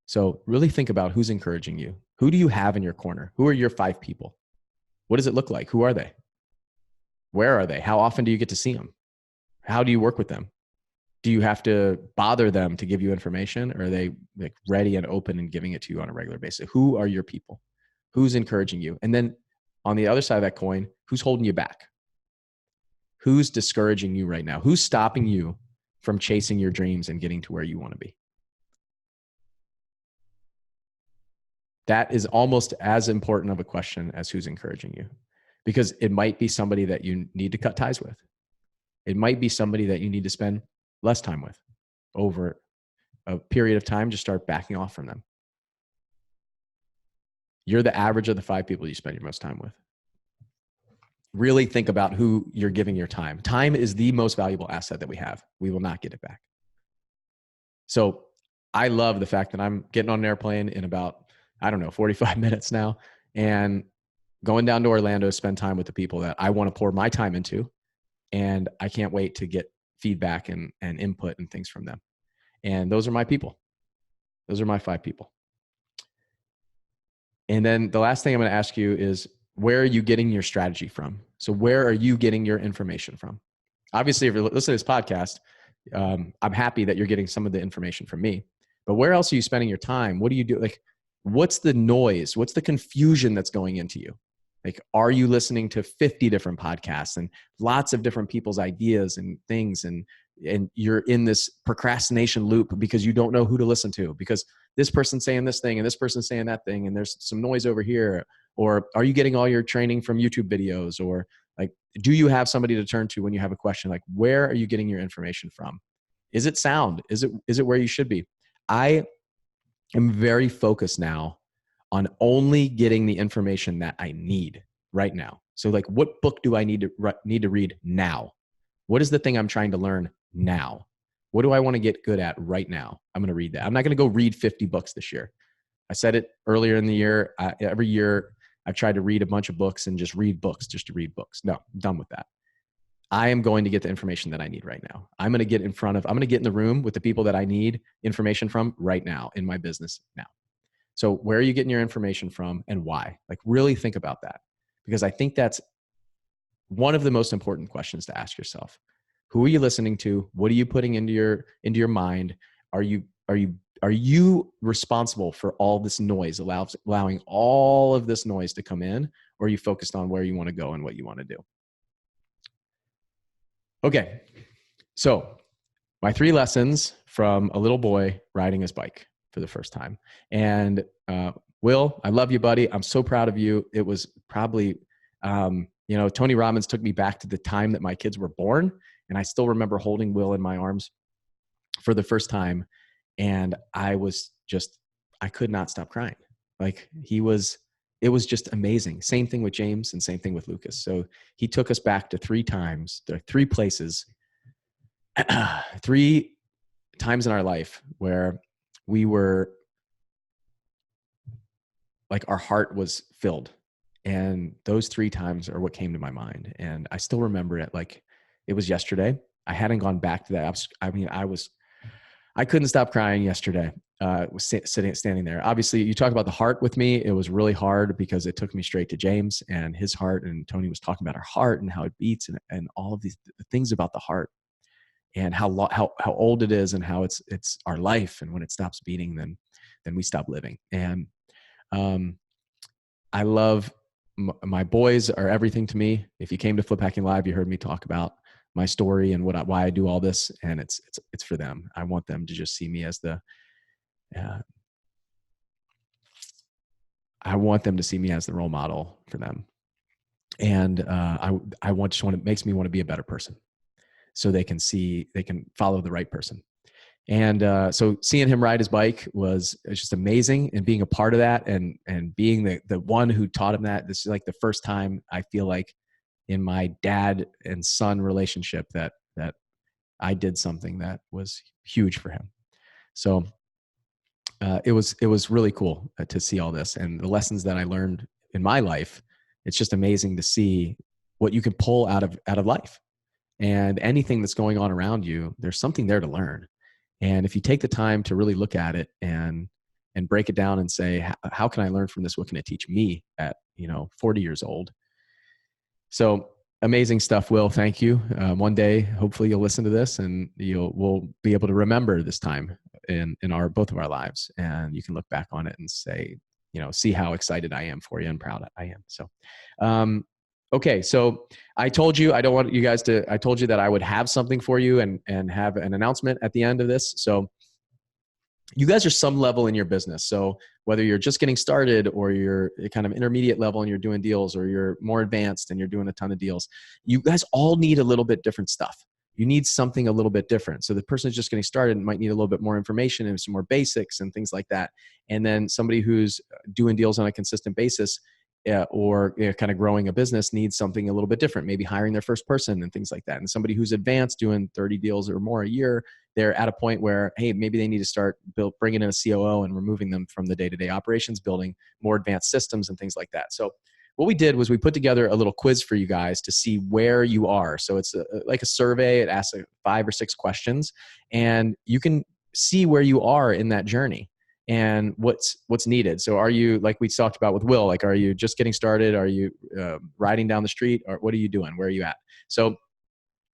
So really think about who's encouraging you. Who do you have in your corner? Who are your 5 people? What does it look like? Who are they? Where are they? How often do you get to see them? How do you work with them? Do you have to bother them to give you information? Or are they like ready and open and giving it to you on a regular basis? Who are your people? Who's encouraging you? And then on the other side of that coin, who's holding you back? Who's discouraging you right now? Who's stopping you from chasing your dreams and getting to where you want to be? That is almost as important of a question as who's encouraging you, because it might be somebody that you need to cut ties with. It might be somebody that you need to spend less time with over a period of time. Just start backing off from them. You're the average of the 5 people you spend your most time with. Really think about who you're giving your time. Time is the most valuable asset that we have. We will not get it back. So I love the fact that I'm getting on an airplane in about, 45 minutes now, and going down to Orlando to spend time with the people that I want to pour my time into. And I can't wait to get feedback and input and things from them. And those are my people. Those are my 5 people. And then the last thing I'm going to ask you is, where are you getting your strategy from? So where are you getting your information from? Obviously, if you're listening to this podcast, I'm happy that you're getting some of the information from me. But where else are you spending your time? What do you do? Like, what's the noise? What's the confusion that's going into you? Like, are you listening to 50 different podcasts and lots of different people's ideas and things, and you're in this procrastination loop because you don't know who to listen to, because this person's saying this thing and this person's saying that thing, and there's some noise over here? Or are you getting all your training from YouTube videos? Or like, do you have somebody to turn to when you have a question? Like, where are you getting your information from? Is it sound? Is it where you should be? I am very focused now on only getting the information that I need right now. So like, what book do I need to read now? What is the thing I'm trying to learn now? What do I want to get good at right now? I'm going to read that. I'm not going to go read 50 books this year. I said it earlier in the year. Every year I've tried to read a bunch of books and just read books just to read books. No, I'm done with that. I am going to get the information that I need right now. I'm going to get in the room with the people that I need information from right now in my business now. So where are you getting your information from and why? Like, really think about that, because I think that's one of the most important questions to ask yourself. Who are you listening to? What are you putting into your mind? Are you responsible for all this noise, allowing all of this noise to come in, or are you focused on where you want to go and what you want to do? Okay. So my 3 lessons from a little boy riding his bike. for the first time. And Will, I love you, buddy. I'm so proud of you. It was probably, Tony Robbins took me back to the time that my kids were born. And I still remember holding Will in my arms for the first time. And I could not stop crying. Like it was just amazing. Same thing with James and same thing with Lucas. So he took us back to three places, 3 times in our life where we were like, our heart was filled. And those 3 times are what came to my mind. And I still remember it like it was yesterday. I hadn't gone back to that. I couldn't stop crying yesterday. Was standing there. Obviously, you talk about the heart with me. It was really hard because it took me straight to James and his heart. And Tony was talking about our heart and how it beats and all of these things about the heart and how old it is and how it's our life. And when it stops beating, then we stop living. And I love my boys are everything to me. If you came to Flip Hacking Live, you heard me talk about my story and why I do all this, and it's for them. I want them to just see me as I want them to see me as the role model for them. And it makes me want to be a better person, so they can follow the right person. And so seeing him ride his bike was just amazing, and being a part of that and being the one who taught him that. This is like the first time I feel like in my dad and son relationship that I did something that was huge for him. So it was really cool to see all this and the lessons that I learned in my life. It's just amazing to see what you can pull out of life, and anything that's going on around you, there's something there to learn. And if you take the time to really look at it and break it down and say, how can I learn from this? What can it teach me at 40 years old? So amazing stuff, Will. Thank you. One day, hopefully you'll listen to this and we'll be able to remember this time in both of our lives. And you can look back on it and say, see how excited I am for you and proud I am. So, okay. So I told you, I told you that I would have something for you and have an announcement at the end of this. So you guys are some level in your business. So whether you're just getting started or you're kind of intermediate level and you're doing deals, or you're more advanced and you're doing a ton of deals, you guys all need a little bit different stuff. You need something a little bit different. So the person who's just getting started might need a little bit more information and some more basics and things like that. And then somebody who's doing deals on a consistent basis or kind of growing a business needs something a little bit different, maybe hiring their first person and things like that. And somebody who's advanced doing 30 deals or more a year, they're at a point where, hey, maybe they need to start bringing in a COO and removing them from the day-to-day operations, building more advanced systems and things like that. So what we did was we put together a little quiz for you guys to see where you are. So it's like a survey. It asks 5 or 6 questions, and you can see where you are in that journey and what's needed. So are you, like we talked about with Will, like, are you just getting started? Are you riding down the street, or what are you doing? Where are you at? So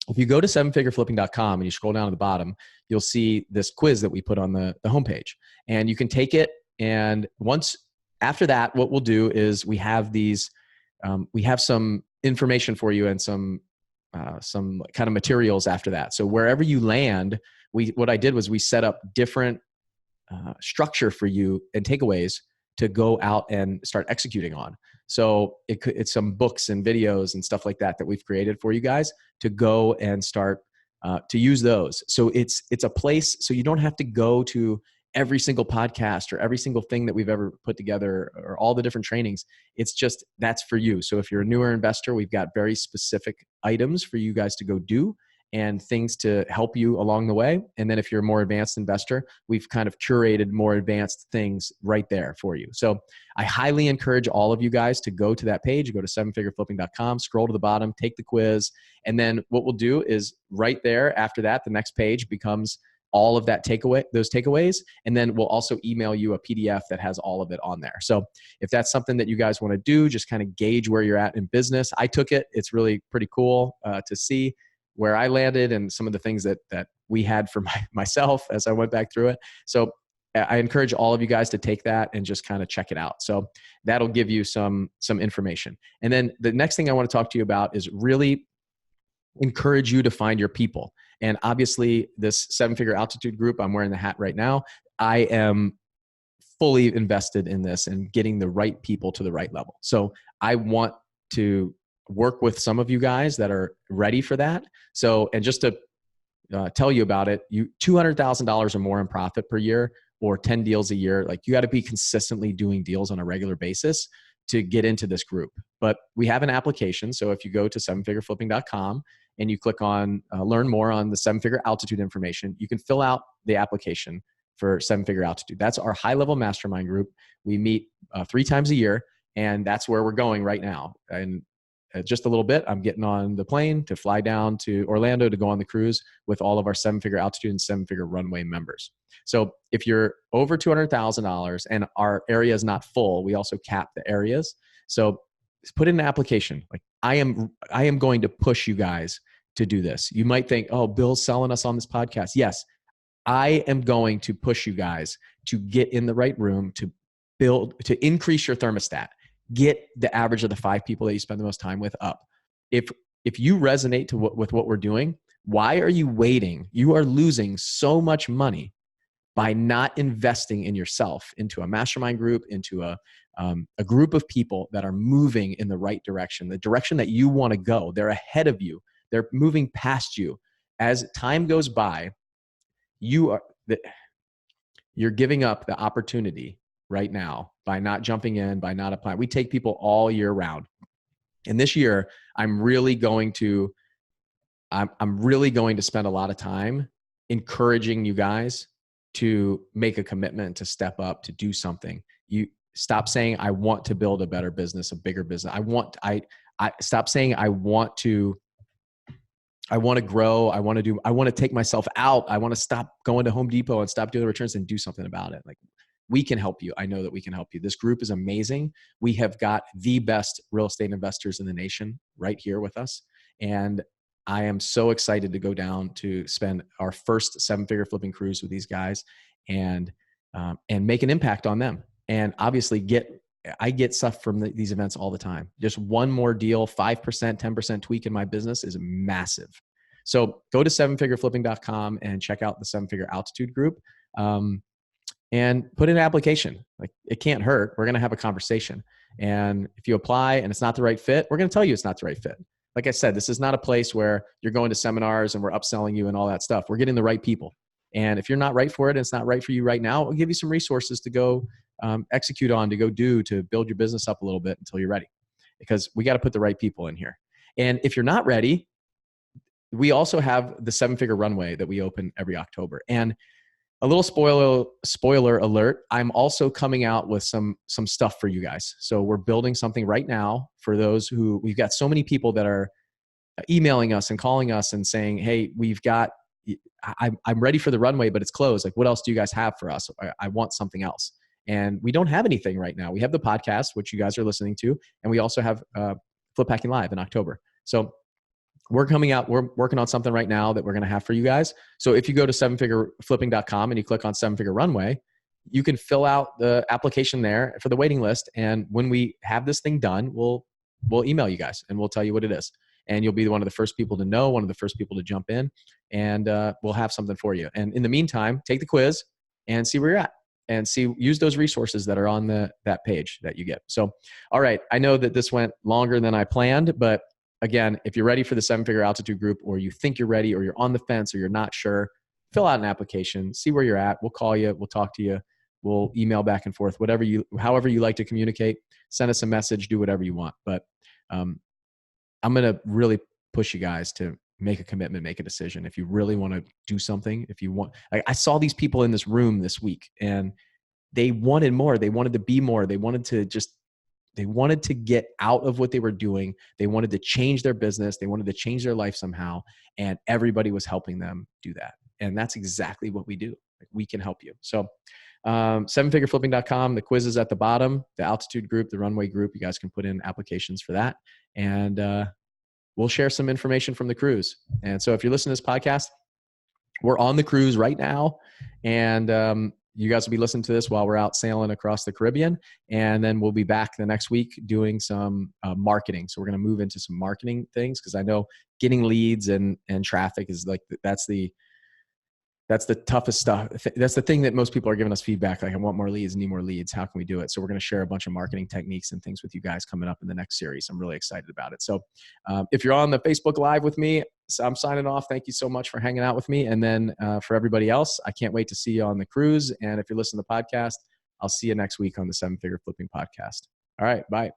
if you go to 7figureflipping.com and you scroll down to the bottom, you'll see this quiz that we put on the homepage, and you can take it. And after that, what we'll do is we have some information for you and some kind of materials after that. So wherever you land, what I did was we set up different structure for you and takeaways to go out and start executing on. So it's some books and videos and stuff like that we've created for you guys to go and start to use those. So it's a place, so you don't have to go to every single podcast or every single thing that we've ever put together or all the different trainings. It's just, that's for you. So if you're a newer investor, we've got very specific items for you guys to go do and things to help you along the way. And then if you're a more advanced investor, we've kind of curated more advanced things right there for you. So I highly encourage all of you guys to go to that page, go to 7figureflipping.com, scroll to the bottom, take the quiz. And then what we'll do is right there after that, the next page becomes all of those takeaways. And then we'll also email you a PDF that has all of it on there. So if that's something that you guys want to do, just kind of gauge where you're at in business. I took it. It's really pretty cool to see where I landed and some of the things that we had for myself as I went back through it. So I encourage all of you guys to take that and just kind of check it out. So that'll give you some information. And then the next thing I want to talk to you about is really encourage you to find your people. And obviously this 7-figure altitude group, I'm wearing the hat right now. I am fully invested in this and getting the right people to the right level. So I want to work with some of you guys that are ready for that. So, and just to tell you about it, you $200,000 or more in profit per year or 10 deals a year. Like you got to be consistently doing deals on a regular basis to get into this group. But we have an application. So if you go to sevenfigureflipping.com and you click on learn more on the 7-figure altitude information, you can fill out the application for 7-figure altitude. That's our high level mastermind group. We meet 3 times a year, and that's where we're going right now. And just a little bit, I'm getting on the plane to fly down to Orlando to go on the cruise with all of our 7-figure altitude and 7-figure runway members. So if you're over $200,000 and our area is not full, we also cap the areas. So put in an application. Like I am going to push you guys to do this. You might think, oh, Bill's selling us on this podcast. Yes, I am going to push you guys to get in the right room, to increase your thermostat. Get the average of the 5 people that you spend the most time with up. If you resonate with what we're doing, why are you waiting? You are losing so much money by not investing in yourself, into a mastermind group, into a group of people that are moving in the right direction, the direction that you want to go. They're ahead of you. They're moving past you. As time goes by, you're giving up the opportunity right now by not jumping in, by not applying. We take people all year round. And this year, I'm really going to spend a lot of time encouraging you guys to make a commitment, to step up, to do something. You stop saying, I want to build a better business, a bigger business. I stop saying, I want to grow. I want to take myself out. I want to stop going to Home Depot and stop doing the returns and do something about it. Like, we can help you. I know that we can help you. This group is amazing. We have got the best real estate investors in the nation right here with us. And I am so excited to go down to spend our first 7-figure flipping cruise with these guys and make an impact on them. And obviously I get stuff from these events all the time. Just one more deal, 5%, 10% tweak in my business is massive. So go to 7figureflipping.com and check out the 7-figure altitude group. And put in an application. Like, it can't hurt. We're going to have a conversation. And if you apply and it's not the right fit, we're going to tell you it's not the right fit. Like I said, this is not a place where you're going to seminars and we're upselling you and all that stuff. We're getting the right people. And if you're not right for it and it's not right for you right now, we'll give you some resources to go execute on, to go do, to build your business up a little bit until you're ready. Because we got to put the right people in here. And if you're not ready, we also have the 7-figure runway that we open every October. And a little spoiler alert, I'm also coming out with some stuff for you guys. So we're building something right now for those who, we've got so many people that are emailing us and calling us and saying, hey, I'm ready for the runway, but it's closed. Like, what else do you guys have for us? I want something else. And we don't have anything right now. We have the podcast, which you guys are listening to. And we also have Flip Hacking Live in October. So we're working on something right now that we're going to have for you guys. So if you go to 7figureflipping.com and you click on 7-figure runway, you can fill out the application there for the waiting list. And when we have this thing done, we'll email you guys and we'll tell you what it is. And you'll be one of the first people to know, one of the first people to jump in, and we'll have something for you. And in the meantime, take the quiz and see where you're at, and use those resources that are on that page that you get. So, all right. I know that this went longer than I planned, but again, if you're ready for the 7-figure altitude group, or you think you're ready, or you're on the fence, or you're not sure, fill out an application, see where you're at. We'll call you. We'll talk to you. We'll email back and forth, however you like to communicate, send us a message, do whatever you want. But I'm going to really push you guys to make a commitment, make a decision. If you really want to do something, I saw these people in this room this week and they wanted more. They wanted to be more. They wanted to get out of what they were doing. They wanted to change their business. They wanted to change their life somehow. And everybody was helping them do that. And that's exactly what we do. We can help you. So 7figureflipping.com, the quiz is at the bottom, the altitude group, the runway group, you guys can put in applications for that. And we'll share some information from the cruise. And so if you're listening to this podcast, we're on the cruise right now. And you guys will be listening to this while we're out sailing across the Caribbean. And then we'll be back the next week doing some marketing. So we're going to move into some marketing things, because I know getting leads and traffic is like, that's the That's the toughest stuff. That's the thing that most people are giving us feedback. Like, I want more leads, need more leads. How can we do it? So we're going to share a bunch of marketing techniques and things with you guys coming up in the next series. I'm really excited about it. So if you're on the Facebook Live with me, so I'm signing off. Thank you so much for hanging out with me. And then for everybody else, I can't wait to see you on the cruise. And if you're listening to the podcast, I'll see you next week on the 7-Figure Flipping Podcast. All right. Bye.